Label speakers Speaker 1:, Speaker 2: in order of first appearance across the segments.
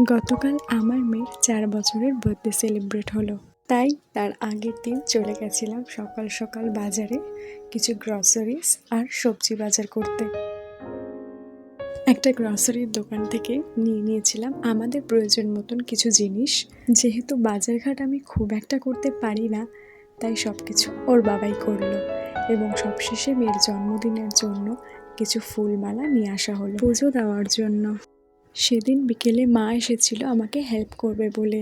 Speaker 1: গতকাল আমার মেয়ের 4 বছরের বার্থডে সেলিব্রেট হলো, তাই তার আগের দিন চলে গেছিলাম সকাল সকাল বাজারে কিছু গ্রসারিজ আর সবজি বাজার করতে। একটা গ্রসারির দোকান থেকে নিয়েছিলাম আমাদের প্রয়োজন মতন কিছু জিনিস। যেহেতু বাজারঘাট আমি খুব একটা করতে পারি না, তাই সব কিছু ওর বাবাই করলো। এবং সবশেষে মেয়ের জন্মদিনের জন্য কিছু ফুলমালা নিয়ে আসা হলো পুজো দেওয়ার জন্য। সেদিন বিকেলে মা এসেছিল আমাকে হেল্প করবে বলে।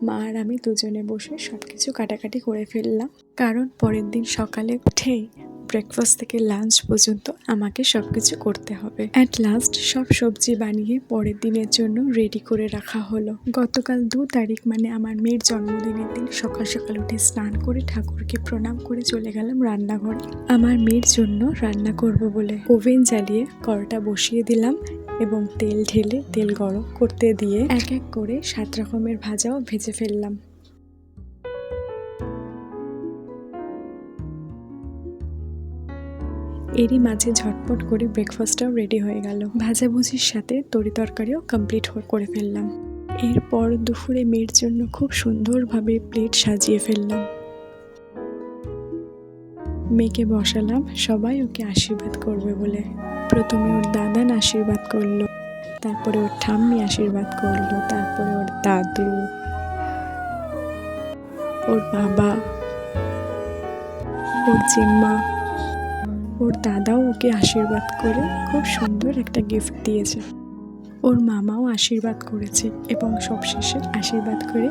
Speaker 1: মা আর আমি দুজনে বসে সব কিছু কাটাকাটি করে ফেললাম, কারণ পরের দিন সকালে উঠেই ব্রেকফাস্ট থেকে লাঞ্চ পর্যন্ত আমাকে সব কিছু করতে হবে। অ্যাট লাস্ট সব সবজি বানিয়ে পরের দিনের জন্য রেডি করে রাখা হলো। গতকাল 2 তারিখ মানে আমার মেয়ের জন্মদিনের দিন সকাল সকাল উঠে স্নান করে ঠাকুরকে প্রণাম করে চলে গেলাম রান্নাঘরে আমার মেয়ের জন্য রান্না করব বলে। ওভেন জ্বালিয়ে কড়াটা বসিয়ে দিলাম এবং তেল ঢেলে তেল গরম করতে দিয়ে এক এক করে 7 রকমের ভাজাও ভেজে ফেললাম। এরই মাঝে ঝটপট করে ব্রেকফাস্টটাও রেডি হয়ে গেল। ভাজাভুজির সাথে তরি তরকারিও কমপ্লিট করে ফেললাম। এরপর দুপুরে মেয়ের জন্য খুব সুন্দরভাবে প্লেট সাজিয়ে ফেললাম। মেয়েকে বসালাম, সবাই ওকে আশীর্বাদ করবে বলে। প্রথমে ওর দাদান আশীর্বাদ করলো, তারপরে ওর ঠাম্মি আশীর্বাদ করলো, তারপরে ওর দাদু, ওর বাবা, ওর জেম্মা, ওর দাদাও ওকে আশীর্বাদ করে খুব সুন্দর একটা গিফট দিয়েছে। ওর মামাও আশীর্বাদ করেছে এবং সবশেষে আশীর্বাদ করে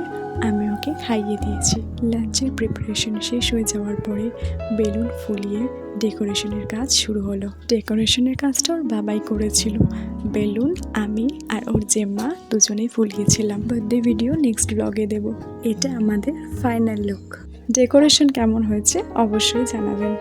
Speaker 1: আমি ওকে খাইয়ে দিয়েছি। লাঞ্চের প্রিপারেশন শেষ হয়ে যাওয়ার পরে বেলুন ফুলিয়ে ডেকোরেশনের কাজ শুরু হলো। ডেকোরেশনের কাজটা ওর বাবাই করেছিল। বেলুন আমি আর ওর জেম্মা দুজনেই ফুলিয়েছিলাম। বার্থডে ভিডিও নেক্সট ব্লগে দেব। এটা আমাদের ফাইনাল লুক। ডেকোরেশন কেমন হয়েছে অবশ্যই জানাবেন।